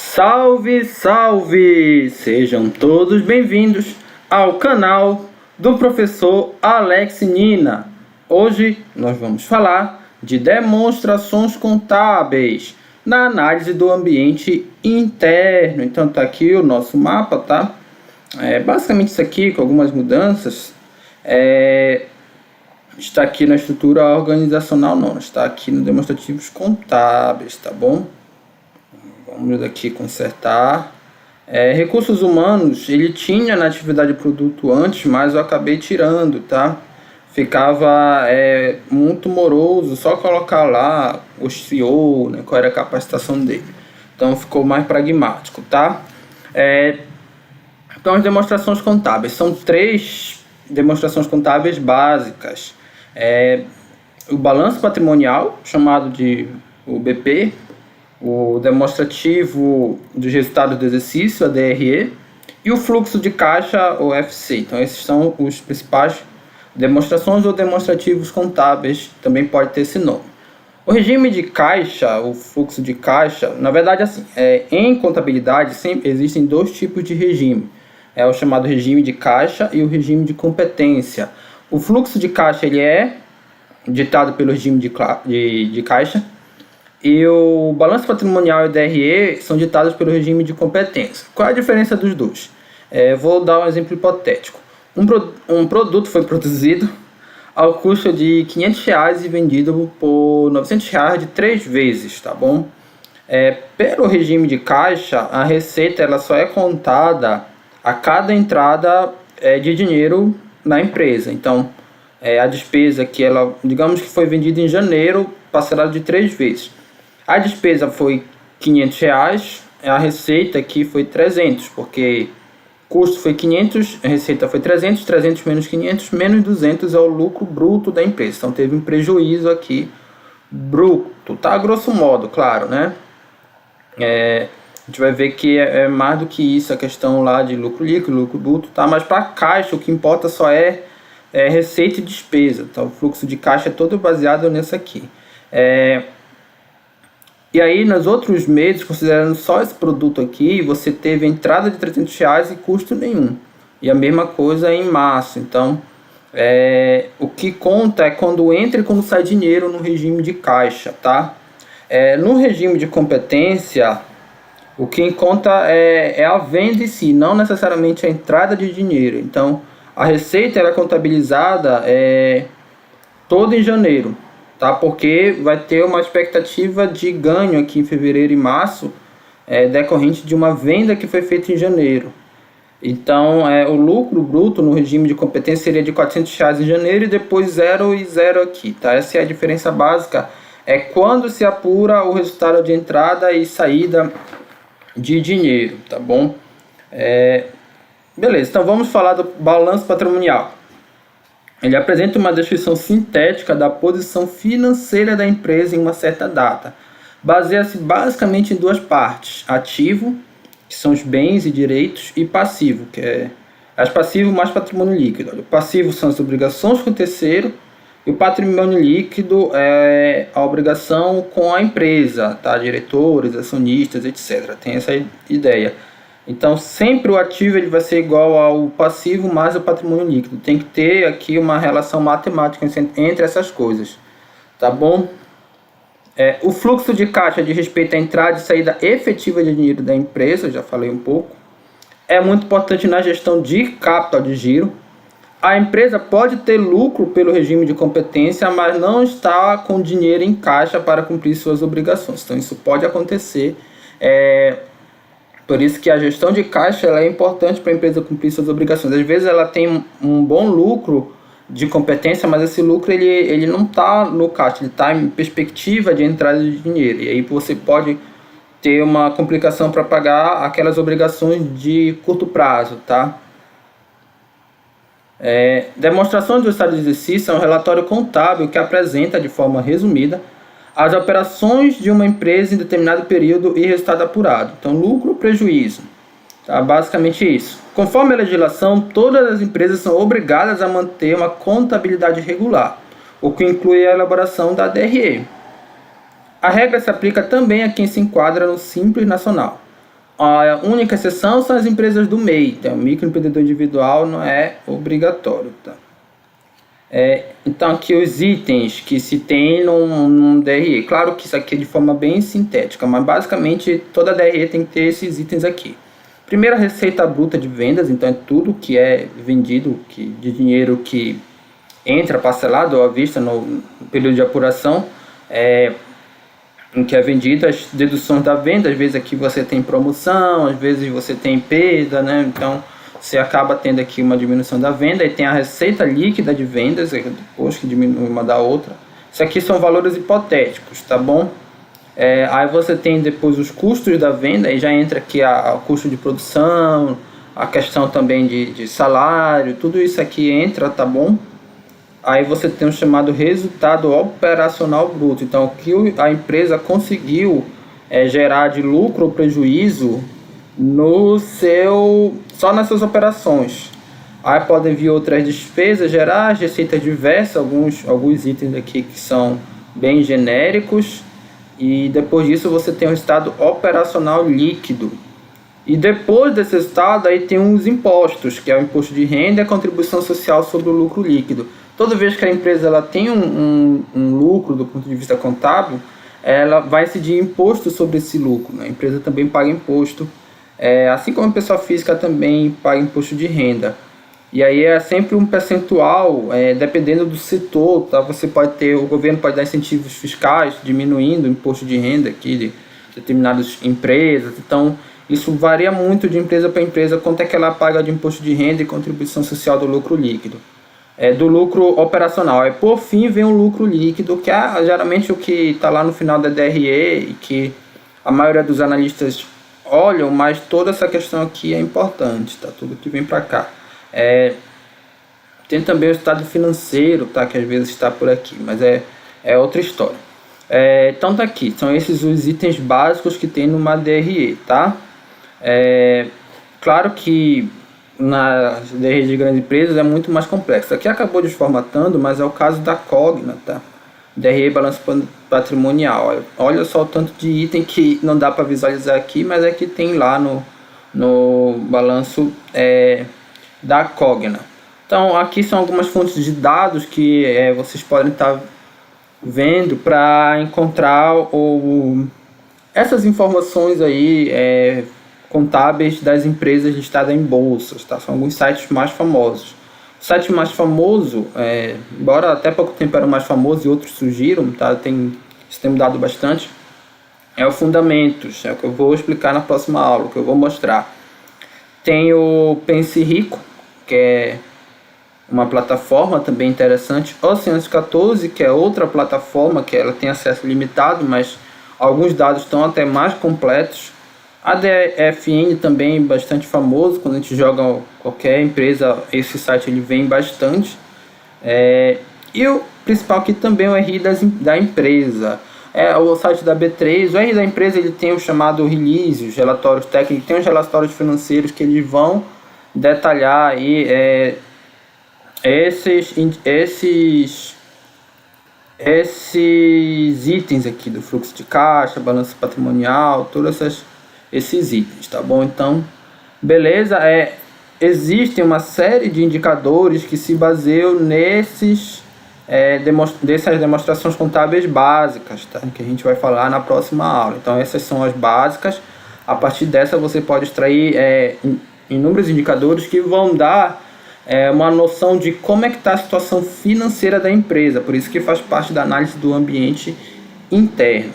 Salve, salve! Sejam todos bem-vindos ao canal do professor Alex Nina. Hoje nós vamos falar de demonstrações contábeis na análise do ambiente interno. Então tá aqui o nosso mapa, tá? Basicamente isso aqui, com algumas mudanças, está aqui na estrutura organizacional, não, está aqui no demonstrativos contábeis, tá bom? Vamos aqui consertar. Recursos humanos, ele tinha na atividade produto antes, mas eu acabei tirando, tá? Ficava muito moroso, só colocar lá o CEO, né, qual era a capacitação dele. Então ficou mais pragmático, tá? Então as demonstrações contábeis, são 3 demonstrações contábeis básicas. O balanço patrimonial, chamado de o BP, o demonstrativo dos resultados do exercício, a DRE, e o fluxo de caixa, o FC. Então esses são os principais demonstrações ou demonstrativos contábeis, também pode ter esse nome. O regime de caixa, o fluxo de caixa, na verdade assim, em contabilidade sempre existem 2 tipos de regime. É o chamado regime de caixa e o regime de competência. O fluxo de caixa ele é ditado pelo regime de caixa, e o balanço patrimonial e o DRE são ditados pelo regime de competência. Qual é a diferença dos dois? Vou dar um exemplo hipotético. Um produto foi produzido ao custo de R$500 e vendido por R$900 de 3 vezes, tá bom? Pelo regime de caixa, a receita ela só é contada a cada entrada de dinheiro na empresa. Então, a despesa que ela, digamos que foi vendida em janeiro, parcelada de 3 vezes. A despesa foi R$500, a receita aqui foi 300, porque custo foi 500, a receita foi 300, 300 menos 500, menos 200 é o lucro bruto da empresa. Então teve um prejuízo aqui bruto, tá? Grosso modo, claro, né? A gente vai ver que é mais do que isso, a questão lá de lucro líquido, lucro bruto, tá? Mas para caixa o que importa só é receita e despesa, tá? O fluxo de caixa é todo baseado nessa aqui. E aí, nos outros meses, considerando só esse produto aqui, você teve entrada de R$300 e custo nenhum. E a mesma coisa em março. Então, o que conta é quando entra e quando sai dinheiro no regime de caixa, tá? No regime de competência, o que conta é a venda em si, não necessariamente a entrada de dinheiro. Então, a receita era contabilizada toda em janeiro, tá? Porque vai ter uma expectativa de ganho aqui em fevereiro e março, decorrente de uma venda que foi feita em janeiro. Então, o lucro bruto no regime de competência seria de R$400 em janeiro e depois 0 e 0 aqui, tá? Essa é a diferença básica, quando se apura o resultado de entrada e saída de dinheiro, tá bom? Beleza, então vamos falar do balanço patrimonial. Ele apresenta uma descrição sintética da posição financeira da empresa em uma certa data. Baseia-se basicamente em 2 partes: ativo, que são os bens e direitos, e passivo, que é passivo mais patrimônio líquido. O passivo são as obrigações com o terceiro, e o patrimônio líquido é a obrigação com a empresa, tá? Diretores, acionistas, etc. Tem essa ideia. Então, sempre o ativo ele vai ser igual ao passivo mais o patrimônio líquido. Tem que ter aqui uma relação matemática entre essas coisas, tá bom? O fluxo de caixa diz respeito à entrada e saída efetiva de dinheiro da empresa, já falei um pouco. É muito importante na gestão de capital de giro. A empresa pode ter lucro pelo regime de competência, mas não está com dinheiro em caixa para cumprir suas obrigações. Então, isso pode acontecer. Por isso que a gestão de caixa ela é importante para a empresa cumprir suas obrigações. Às vezes ela tem um bom lucro de competência, mas esse lucro ele não está no caixa, ele está em perspectiva de entrada de dinheiro. E aí você pode ter uma complicação para pagar aquelas obrigações de curto prazo, tá? Demonstração do estado de exercício é um relatório contábil que apresenta de forma resumida as operações de uma empresa em determinado período e resultado apurado. Então, lucro ou prejuízo. Tá? Basicamente isso. Conforme a legislação, todas as empresas são obrigadas a manter uma contabilidade regular, o que inclui a elaboração da DRE. A regra se aplica também a quem se enquadra no Simples Nacional. A única exceção são as empresas do MEI, então o microempreendedor individual não é obrigatório, tá? Então aqui os itens que se tem num DRE, claro que isso aqui é de forma bem sintética, mas basicamente toda DRE tem que ter esses itens aqui. Primeiro, a receita bruta de vendas, então é tudo que é vendido de dinheiro que entra parcelado ou à vista no período de apuração, em que é vendido, as deduções da venda. Às vezes aqui você tem promoção, às vezes você tem perda, né? Então você acaba tendo aqui uma diminuição da venda, e tem a receita líquida de vendas, depois que diminui uma da outra. Isso aqui são valores hipotéticos, tá bom? Aí você tem depois os custos da venda, e já entra aqui o custo de produção, a questão também de salário, tudo isso aqui entra, tá bom? Aí você tem o chamado resultado operacional bruto, então o que a empresa conseguiu gerar de lucro ou prejuízo só nessas operações. Aí podem vir outras despesas gerais, receitas diversas, alguns itens aqui que são bem genéricos, e depois disso você tem o resultado operacional líquido. E depois desse resultado aí tem os impostos, que é o imposto de renda e a contribuição social sobre o lucro líquido. Toda vez que a empresa ela tem um lucro do ponto de vista contábil, ela vai incidir imposto sobre esse lucro, né? A empresa também paga imposto, assim como a pessoa física também paga imposto de renda. E aí é sempre um percentual, dependendo do setor, tá? O governo pode dar incentivos fiscais, diminuindo o imposto de renda aqui de determinadas empresas. Então, isso varia muito de empresa para empresa, quanto é que ela paga de imposto de renda e contribuição social do lucro líquido. Do lucro operacional. Por fim, vem o lucro líquido, que é geralmente o que está lá no final da DRE e que a maioria dos analistas olham, mas toda essa questão aqui é importante, tá? Tudo que vem para cá. Tem também o estado financeiro, tá? Que às vezes está por aqui, mas é outra história. Então tá aqui, são esses os itens básicos que tem numa DRE, tá? Claro que nas DRE de grandes empresas é muito mais complexo. Aqui acabou desformatando, mas é o caso da Cogna, tá? DRE balanço patrimonial. Olha só o tanto de item que não dá para visualizar aqui, mas é que tem lá no balanço da Cogna. Então aqui são algumas fontes de dados que vocês podem estar vendo para encontrar essas informações aí contábeis das empresas listadas em bolsas, tá? São alguns sites mais famosos. O site mais famoso, embora até pouco tempo era o mais famoso e outros surgiram, tá? Isso tem mudado bastante, é o Fundamentos, é o que eu vou explicar na próxima aula, que eu vou mostrar. Tem o Pense Rico, que é uma plataforma também interessante. O Oceano 14, que é outra plataforma que ela tem acesso limitado, mas alguns dados estão até mais completos. A DFN também bastante famoso, quando a gente joga qualquer empresa, esse site ele vem bastante. E o principal aqui também é o RI da empresa. O site da B3, o RI da empresa ele tem o chamado release, os relatórios técnicos, tem os relatórios financeiros que eles vão detalhar aí, esses itens aqui do fluxo de caixa, balanço patrimonial, todos esses itens, tá bom? Então, beleza, existem uma série de indicadores que se baseiam dessas demonstrações contábeis básicas, tá? Que a gente vai falar na próxima aula. Então, essas são as básicas. A partir dessa, você pode extrair inúmeros indicadores que vão dar uma noção de como é que está a situação financeira da empresa. Por isso que faz parte da análise do ambiente interno.